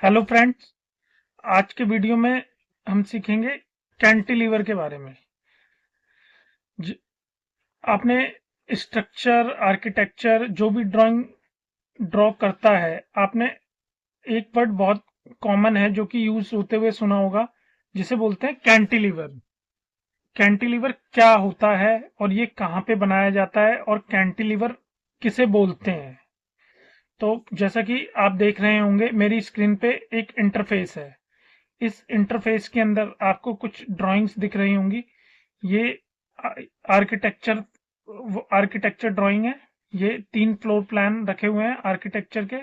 Hello friends. आज के video में हम सीखेंगे कैंटिलीवर के बारे में। ज- आपने स्ट्रक्चर आर्किटेक्चर जो भी ड्राइंग ड्रॉ करता है, आपने एक वर्ड बहुत कॉमन है जो कि यूज होते हुए सुना होगा, जिसे बोलते हैं कैंटिलीवर। कैंटिलीवर क्या होता है और ये कहाँ पे बनाया जाता है और कैंटिलीवर किसे बोलते हैं। तो जैसा कि आप देख रहे होंगे, मेरी स्क्रीन पे एक इंटरफेस है। इस इंटरफेस के अंदर आपको कुछ ड्राइंग्स दिख रही होंगी। ये आर्किटेक्चर आर्किटेक्चर ड्राइंग है। ये 3 फ्लोर प्लान रखे हुए हैं आर्किटेक्चर के,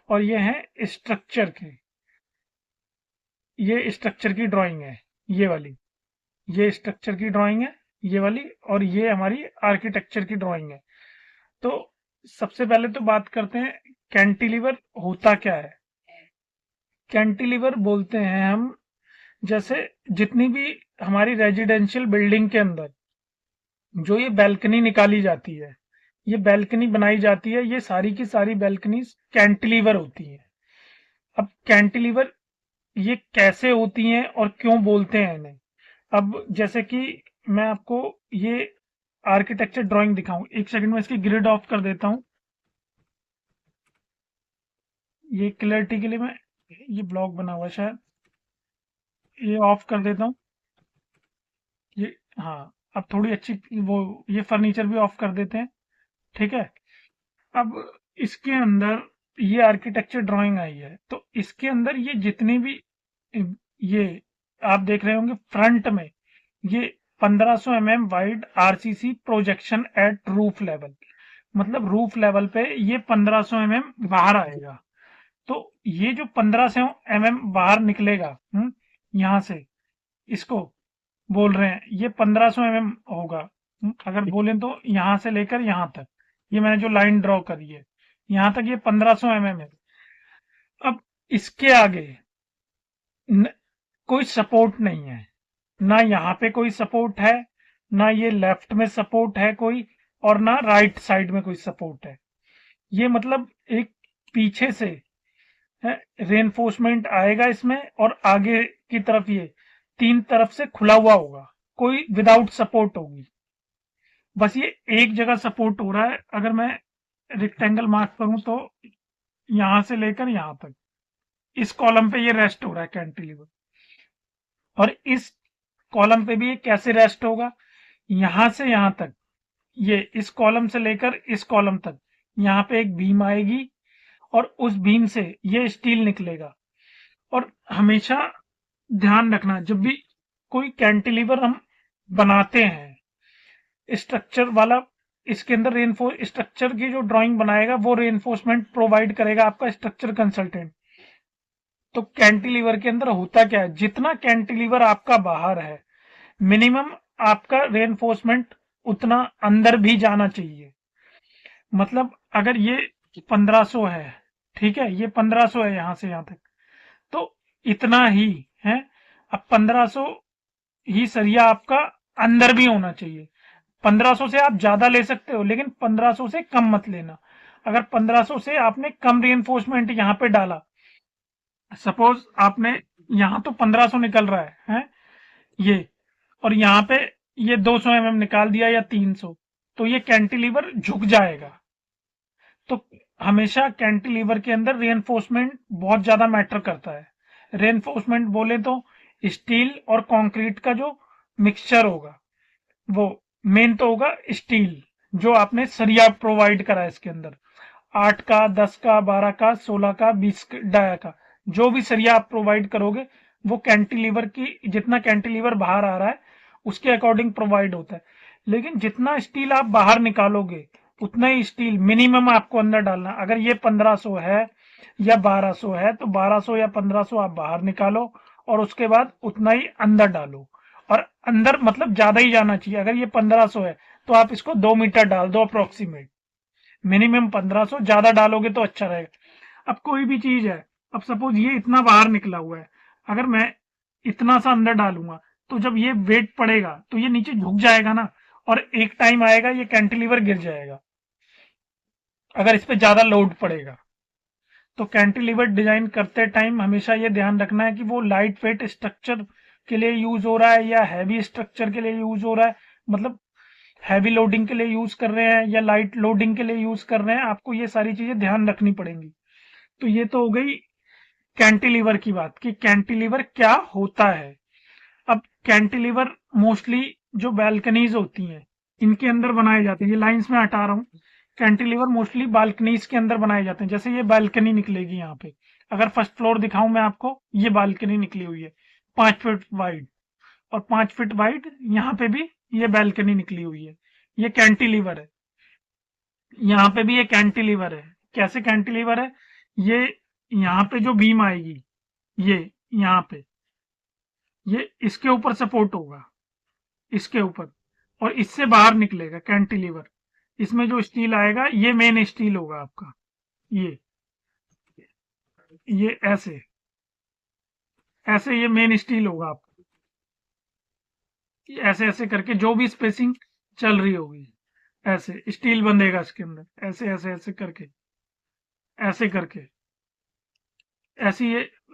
और ये हैं स्ट्रक्चर के। ये स्ट्रक्चर की ड्राइंग है, ये वाली। ये स्ट्रक्चर की ड्राइंग है, ये वाली। और ये हमारी आर्किटेक्चर की ड्राइंग है। तो सबसे पहले तो बात करते हैं कैंटिलीवर होता क्या है। कैंटिलीवर बोलते हैं हम, जैसे जितनी भी हमारी रेजिडेंशियल बिल्डिंग के अंदर जो ये बैल्कनी निकाली जाती है, ये बैल्कनी बनाई जाती है, ये सारी की सारी बैल्कनीज कैंटिलीवर होती हैं। अब कैंटिलीवर ये कैसे होती हैं और क्यों बोलते हैं इन्हें। अब जैसे कि मैं आपको ये आर्किटेक्चर ड्राइंग दिखाऊं, एक सेकंड में इसकी ग्रिड ऑफ कर देता हूं। ये क्लियरिटी के लिए मैं, ये ब्लॉक बना हुआ है शायद, ये ऑफ कर देता हूँ। ये, हाँ, अब थोड़ी अच्छी वो, ये फर्नीचर भी ऑफ कर देते हैं। ठीक है। अब इसके अंदर ये आर्किटेक्चर ड्राइंग आई है, तो इसके अंदर ये जितनी भी, ये आप देख रहे होंगे फ्रंट में, ये 1500 mm wide RCC projection at roof level. मतलब रूफ लेवल पे ये 1500 mm बाहर आएगा। तो ये जो 1500 mm बाहर निकलेगा, यहां से, इसको बोल रहे हैं ये 1500 mm होगा। अगर बोलें तो यहां से लेकर यहां तक, ये मैंने जो लाइन ड्रॉ करी है, यहां तक ये 1500 mm है। अब इसके आगे न, कोई सपोर्ट नहीं है। ना यहाँ पे कोई सपोर्ट है, ना ये लेफ्ट में सपोर्ट है कोई, और ना राइट साइड में कोई सपोर्ट है। ये मतलब एक पीछे से रेनफोर्समेंट आएगा इसमें, और आगे की तरफ ये 3 तरफ से खुला हुआ होगा, कोई विदाउट सपोर्ट होगी। बस ये एक जगह सपोर्ट हो रहा है। अगर मैं रेक्टेंगल मार्क करूं तो यहां से लेकर यहां तक इस कॉलम पे ये रेस्ट हो रहा है कैंटिलीवर। और इस कॉलम पे भी ये कैसे रेस्ट होगा, यहां से यहां तक, ये इस कॉलम से लेकर इस कॉलम तक, यहाँ पे एक बीम आएगी, और उस बीम से ये स्टील निकलेगा। और हमेशा ध्यान रखना, जब भी कोई कैंटिलीवर हम बनाते हैं स्ट्रक्चर वाला, इसके अंदर रेनफोर्स स्ट्रक्चर की जो ड्राइंग बनाएगा वो रेनफोर्समेंट प्रोवाइड करेगा आपका स्ट्रक्चर कंसल्टेंट। तो कैंटिलीवर के अंदर होता क्या है, जितना कैंटिलीवर आपका बाहर है, मिनिमम आपका रेनफोर्समेंट उतना अंदर भी जाना चाहिए। मतलब अगर ये 1500 है, ठीक है, ये 1500 है यहां से यहां तक, तो इतना ही है। अब 1500 ही सरिया आपका अंदर भी होना चाहिए। 1500 से आप ज्यादा ले सकते हो, लेकिन 1500 से कम मत लेना। अगर 1500 से आपने कम रेनफोर्समेंट यहाँ पे डाला, सपोज आपने, यहाँ तो 1500 निकल रहा है ये, और यहाँ पे ये 200 mm निकाल दिया या 300, तो ये कैंटिलीवर झुक जाएगा। तो हमेशा कैंटिलीवर के अंदर रेनफोर्समेंट बहुत ज्यादा मैटर करता है। रेनफोर्समेंट बोले तो स्टील और कंक्रीट का जो मिक्सचर होगा, वो मेन तो होगा स्टील, जो आपने सरिया प्रोवाइड करा है इसके अंदर, 8 का, 10 का, 12 का, 16 का, 20 डाया का, जो भी सरिया आप प्रोवाइड करोगे, वो कैंटिलीवर की, जितना कैंटिलीवर बाहर आ रहा है उसके अकॉर्डिंग प्रोवाइड होता है। लेकिन जितना स्टील आप बाहर निकालोगे, उतना ही स्टील मिनिमम आपको अंदर डालना। अगर ये 1500 है या 1200 है, तो 1200 या 1500 आप बाहर निकालो, और उसके बाद उतना ही अंदर डालो। और अंदर मतलब ज्यादा ही जाना चाहिए। अगर ये 1500 है, तो आप इसको 2 मीटर डाल दो अप्रोक्सीमेट। मिनिमम 1500, ज्यादा डालोगे तो अच्छा रहेगा। अब कोई भी चीज है, अब सपोज ये इतना बाहर निकला हुआ है, अगर मैं इतना सा अंदर डालूंगा, तो जब ये वेट पड़ेगा तो ये नीचे झुक जाएगा ना, और एक टाइम आएगा ये कैंटिलीवर गिर जाएगा, अगर इस पे ज्यादा लोड पड़ेगा। तो कैंटिलीवर डिजाइन करते टाइम हमेशा ये ध्यान रखना है कि वो लाइट वेट स्ट्रक्चर के लिए यूज हो रहा है या हैवी स्ट्रक्चर के लिए यूज हो रहा है, मतलब हैवी लोडिंग के लिए यूज कर रहे हैं या लाइट लोडिंग के लिए यूज कर रहे हैं, आपको ये सारी चीजें ध्यान रखनी पड़ेंगी। तो ये तो हो गई कैंटिलीवर की बात कि कैंटिलीवर क्या होता है। अब कैंटिलीवर मोस्टली जो बैल्कनीज होती हैं इनके अंदर बनाए जाते हैं, ये लाइंस में हटा रहा हूँ। कैंटिलीवर मोस्टली बालकनीज के अंदर बनाए जाते हैं। जैसे ये बालकनी निकलेगी यहाँ पे, अगर फर्स्ट फ्लोर दिखाऊं मैं आपको, ये बालकनी निकली हुई है 5 फीट वाइड, और 5 फीट वाइड यहाँ पे भी ये बालकनी निकली हुई है। ये कैंटिलीवर है। यहाँ पे भी ये कैंटिलीवर है। कैसे कैंटिलीवर है? ये यहाँ पे जो बीम आएगी, ये यहाँ पे, ये इसके ऊपर सपोर्ट होगा, इसके ऊपर, और इससे बाहर निकलेगा कैंटिलीवर। इसमें जो स्टील आएगा ये मेन स्टील होगा आपका। ये ऐसे ऐसे ये मेन स्टील होगा आपका। ऐसे ऐसे करके जो भी स्पेसिंग चल रही होगी, ऐसे स्टील बंधेगा इसके अंदर, ऐसे ऐसे ऐसे करके, ऐसे करके, ऐसे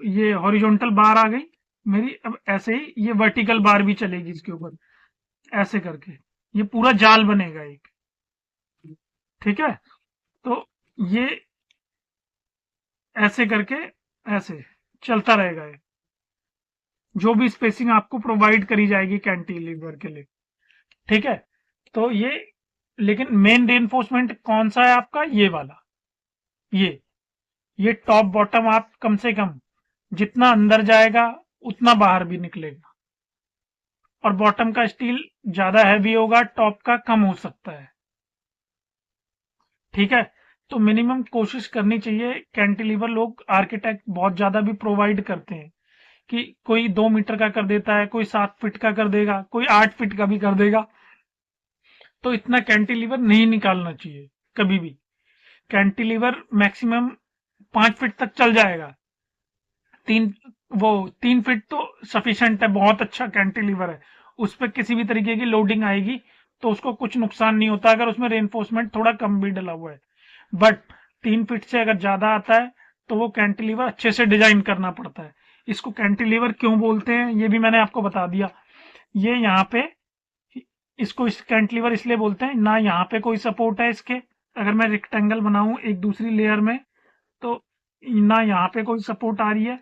ये हॉरिजॉन्टल बार आ गई मेरी। अब ऐसे ही ये वर्टिकल बार भी चलेगी इसके ऊपर, ऐसे करके ये पूरा जाल बनेगा एक। ठीक है, तो ये ऐसे करके ऐसे चलता रहेगा ये, जो भी स्पेसिंग आपको प्रोवाइड करी जाएगी कैंटिलीवर के लिए। ठीक है, तो ये, लेकिन मेन रेनफोर्समेंट कौन सा है आपका? ये वाला, ये टॉप बॉटम आप कम से कम जितना अंदर जाएगा उतना बाहर भी निकलेगा, और बॉटम का स्टील ज्यादा हैवी होगा, टॉप का कम हो सकता है। ठीक है, तो मिनिमम कोशिश करनी चाहिए। कैंटिलीवर लोग आर्किटेक्ट बहुत ज्यादा भी प्रोवाइड करते हैं कि कोई 2 मीटर का कर देता है, कोई 7 फीट का कर देगा, कोई 8 फीट का भी कर देगा। तो इतना कैंटिलीवर नहीं निकालना चाहिए कभी भी। कैंटिलीवर मैक्सिमम 5 फीट तक चल जाएगा। तीन 3 फीट तो सफिशिएंट है, बहुत अच्छा कैंटिलीवर है। उस पर किसी भी तरीके की लोडिंग आएगी तो उसको कुछ नुकसान नहीं होता, अगर उसमें रेनफोर्समेंट थोड़ा कम भी डला हुआ है। बट 3 फीट से अगर ज्यादा आता है तो वो कैंटिलीवर अच्छे से डिजाइन करना पड़ता है। इसको कैंटिलीवर क्यों बोलते हैं ये भी मैंने आपको बता दिया। ये यहाँ पे, इसको इस कैंटिलीवर इसलिए बोलते हैं, ना यहाँ पे कोई सपोर्ट है इसके। अगर मैं रेक्टेंगल बनाऊं एक दूसरी लेयर में, तो ना यहाँ पे कोई सपोर्ट आ रही है,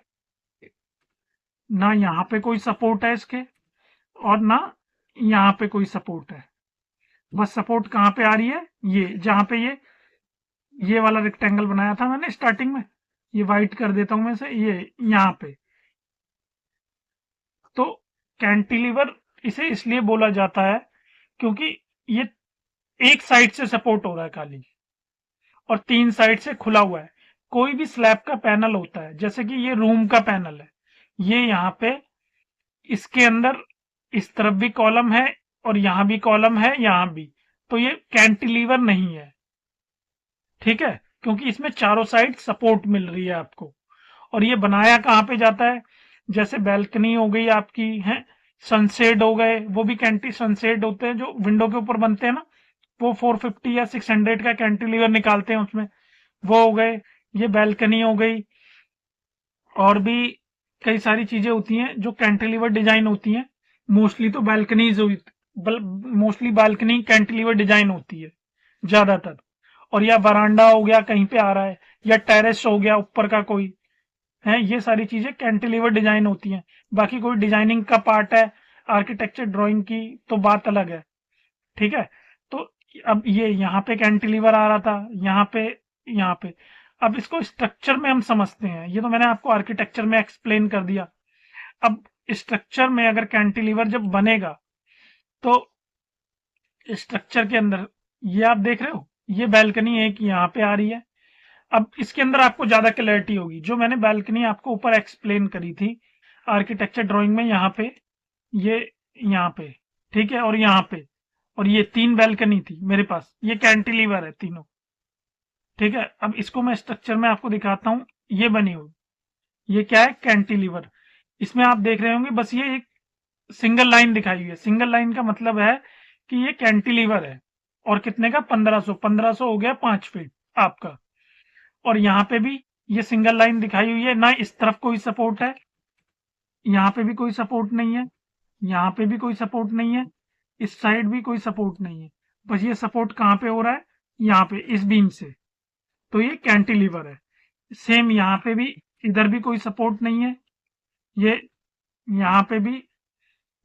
ना यहाँ पे कोई सपोर्ट है इसके, और ना यहाँ पे कोई सपोर्ट है। बस सपोर्ट कहाँ पे आ रही है? ये जहां पे ये वाला रेक्टेंगल बनाया था मैंने स्टार्टिंग में, ये वाइट कर देता हूं मैं इसे, ये यहाँ पे। तो कैंटिलीवर इसे इसलिए बोला जाता है क्योंकि ये एक साइड से सपोर्ट हो रहा है खाली, और 3 साइड से खुला हुआ है। कोई भी स्लैब का पैनल होता है, जैसे कि ये रूम का पैनल है, ये यहाँ पे, इसके अंदर इस तरफ भी कॉलम है और यहां भी कॉलम है, यहां भी, तो ये कैंटिलीवर नहीं है। ठीक है, क्योंकि इसमें चारों साइड सपोर्ट मिल रही है आपको। और ये बनाया कहाँ पे जाता है? जैसे बैल्कनी हो गई आपकी है, सनसेड हो गए, वो भी कैंटी सनसेड होते हैं जो विंडो के ऊपर बनते हैं ना, वो 450 या 600 का कैंटिलीवर निकालते हैं उसमें, वो हो गए। ये बैल्कनी हो गई, और भी कई सारी चीजें होती हैं जो कैंटिलीवर डिजाइन होती हैं। मोस्टली तो बैल्कनीज हुई, मोस्टली बालकनी कैंटिलीवर डिजाइन होती है ज्यादातर। और या वरांडा हो गया कहीं पे आ रहा है, या टेरेस हो गया ऊपर का कोई है, ये सारी चीजें कैंटिलीवर डिजाइन होती हैं। बाकी कोई डिजाइनिंग का पार्ट है आर्किटेक्चर ड्राइंग की तो बात अलग है। ठीक है, तो अब ये यहाँ पे कैंटिलीवर आ रहा था, यहाँ पे। अब इसको स्ट्रक्चर में हम समझते हैं, ये तो मैंने आपको आर्किटेक्चर में एक्सप्लेन कर दिया। अब स्ट्रक्चर में अगर कैंटिलीवर जब बनेगा तो स्ट्रक्चर के अंदर ये आप देख रहे हो, ये बैल्कनी एक यहाँ पे आ रही है। अब इसके अंदर आपको ज्यादा क्लैरिटी होगी, जो मैंने बैल्कनी आपको ऊपर एक्सप्लेन करी थी आर्किटेक्चर ड्राइंग में, यहाँ पे, ये यहाँ पे, ठीक है, और यहाँ पे, और ये 3 बैल्कनी थी मेरे पास, ये कैंटिलीवर है तीनों। ठीक है, अब इसको मैं स्ट्रक्चर में आपको दिखाता हूँ। ये बनी हुई, ये क्या है? कैंटिलीवर। इसमें आप देख रहे होंगे बस ये एक सिंगल लाइन दिखाई हुई है। सिंगल लाइन का मतलब है कि ये कैंटिलीवर है, और कितने का? 1500 हो गया 5 फीट आपका। और यहाँ पे भी ये सिंगल लाइन दिखाई हुई है, ना इस तरफ कोई सपोर्ट है, यहाँ पे भी कोई सपोर्ट नहीं है, यहाँ पे भी कोई सपोर्ट नहीं है, इस साइड भी कोई सपोर्ट नहीं है। बस ये सपोर्ट कहाँ पे हो रहा है, यहाँ पे इस बीम से। तो ये कैंटिलीवर है। सेम यहाँ पे भी, इधर भी कोई सपोर्ट नहीं है, ये यहाँ पे भी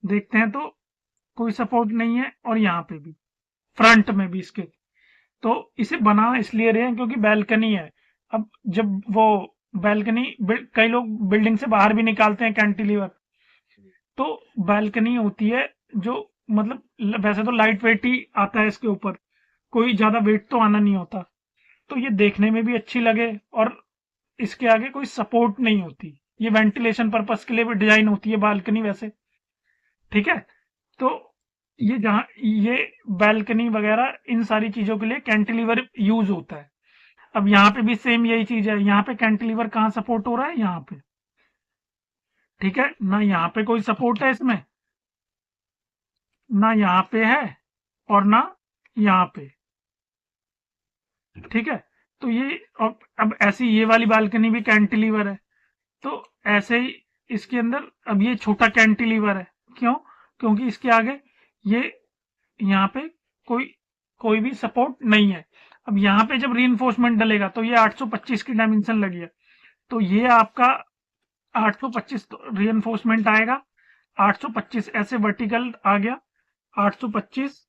देखते हैं तो कोई सपोर्ट नहीं है, और यहाँ पे भी, फ्रंट में भी इसके। तो इसे बना इसलिए रहे हैं क्योंकि बैल्कनी है। अब जब वो बैल्कनी, कई लोग बिल्डिंग से बाहर भी निकालते हैं कैंटिलीवर, तो बैल्कनी होती है जो, मतलब वैसे तो लाइट वेट ही आता है इसके ऊपर, कोई ज्यादा वेट तो आना नहीं होता, तो ये देखने में भी अच्छी लगे, और इसके आगे कोई सपोर्ट नहीं होती। ये वेंटिलेशन पर्पस के लिए भी डिजाइन होती है बालकनी वैसे, ठीक है। तो ये जहाँ ये बैल्कनी वगैरह इन सारी चीजों के लिए कैंटिलीवर यूज होता है। अब यहाँ पे भी सेम यही चीज है, यहाँ पे कैंटिलीवर कहाँ सपोर्ट हो रहा है, यहाँ पे, ठीक है ना, यहाँ पे कोई सपोर्ट है इसमें, ना यहाँ पे है और ना यहाँ पे, ठीक है। तो ये अब ऐसी ये वाली बालकनी भी कैंटिलीवर है, तो ऐसे ही इसके अंदर अब ये छोटा कैंटिलीवर है। क्यों? क्योंकि इसके आगे ये यहाँ पे कोई कोई भी सपोर्ट नहीं है। अब यहाँ पे जब रीइंफोर्समेंट डलेगा तो ये 825 की डायमेंशन लगी है, तो ये आपका 825 रीइंफोर्समेंट आएगा, 825 ऐसे वर्टिकल आ गया, 825,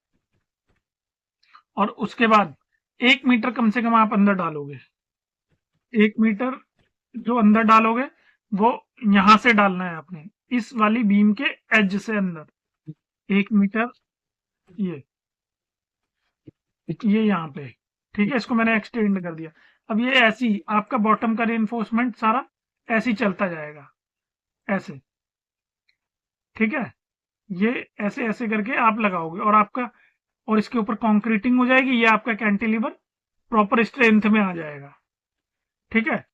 और उसके बाद 1 मीटर कम से कम आप अंदर डालोगे। 1 मीटर जो अंदर डालोगे वो यहां से डालना है आपने, इस वाली बीम के एज से अंदर 1 मीटर, ये यहाँ पे, ठीक है। इसको मैंने एक्सटेंड कर दिया। अब ये ऐसी आपका बॉटम का रीइंफोर्समेंट सारा ऐसे ही चलता जाएगा, ऐसे, ठीक है। ये ऐसे ऐसे करके आप लगाओगे, और आपका, और इसके ऊपर कंक्रीटिंग हो जाएगी, ये आपका कैंटिलीवर प्रॉपर स्ट्रेंथ में आ जाएगा, ठीक है।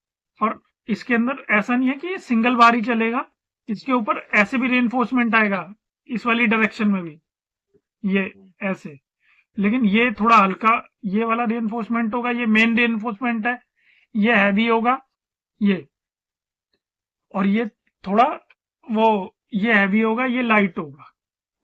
और इसके अंदर ऐसा नहीं है कि ये सिंगल बार ही चलेगा, इसके ऊपर ऐसे भी रीइंफोर्समेंट आएगा, इस वाली डायरेक्शन में भी, ये ऐसे। लेकिन ये थोड़ा हल्का, ये वाला रीइंफोर्समेंट होगा, ये मेन रीइंफोर्समेंट है, ये हैवी होगा, ये, और ये थोड़ा वो, ये हैवी होगा, ये लाइट होगा।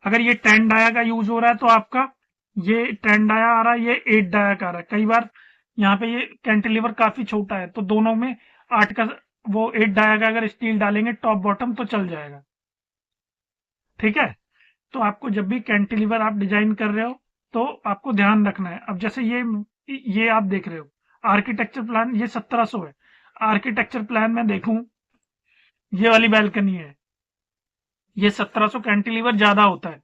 अगर ये 10 डाया का यूज हो रहा है तो आपका ये 10 डाया आ रहा है, ये 8 डाया का आ रहा है। कई बार यहाँ पे ये कैंटिलीवर काफी छोटा है, तो दोनों में 8 का, वो 8 डाया का अगर स्टील डालेंगे टॉप बॉटम तो चल जाएगा, ठीक है। तो आपको जब भी कैंटिलीवर आप डिजाइन कर रहे हो तो आपको ध्यान रखना है। अब जैसे ये आप देख रहे हो आर्किटेक्चर प्लान, ये 1700 है। आर्किटेक्चर प्लान में देखूं, ये वाली बैल्कनी है, ये 1700 कैंटिलीवर ज्यादा होता है।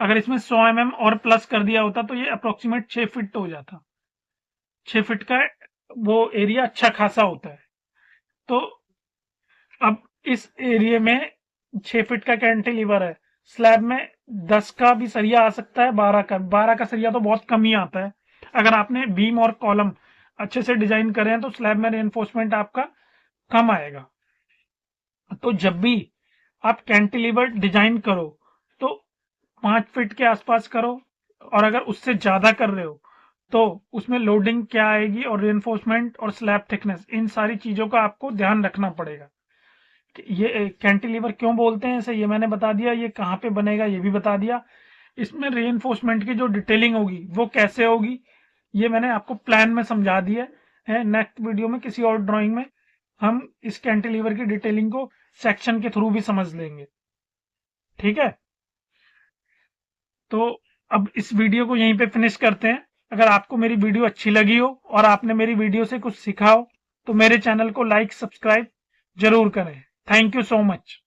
अगर इसमें 100 mm और प्लस कर दिया होता तो ये अप्रोक्सीमेट 6 फीट हो जाता। 6 फीट का वो एरिया अच्छा खासा होता है। तो अब इस एरिया में 6 फीट का कैंटिलीवर है, स्लैब में 10 का भी सरिया आ सकता है, 12 का सरिया तो बहुत कम ही आता है। अगर आपने बीम और कॉलम अच्छे से डिजाइन करे हैं तो स्लैब में रेनफोर्समेंट आपका कम आएगा। तो जब भी आप कैंटिलीवर डिजाइन करो तो 5 फीट के आसपास करो, और अगर उससे ज्यादा कर रहे हो तो उसमें लोडिंग क्या आएगी, और रेनफोर्समेंट और स्लैब थिकनेस, इन सारी चीजों का आपको ध्यान रखना पड़ेगा। ये कैंटिलीवर क्यों बोलते हैं इसे, ये मैंने बता दिया। ये कहाँ पे बनेगा ये भी बता दिया। इसमें रेनफोर्समेंट की जो डिटेलिंग होगी वो कैसे होगी ये मैंने आपको प्लान में समझा दिया है। नेक्स्ट वीडियो में किसी और ड्राइंग में हम इस कैंटिलीवर की डिटेलिंग को सेक्शन के थ्रू भी समझ लेंगे, ठीक है। तो अब इस वीडियो को यहीं पे फिनिश करते हैं। अगर आपको मेरी वीडियो अच्छी लगी हो और आपने मेरी वीडियो से कुछ सीखा हो तो मेरे चैनल को लाइक सब्सक्राइब जरूर करें। Thank you so much.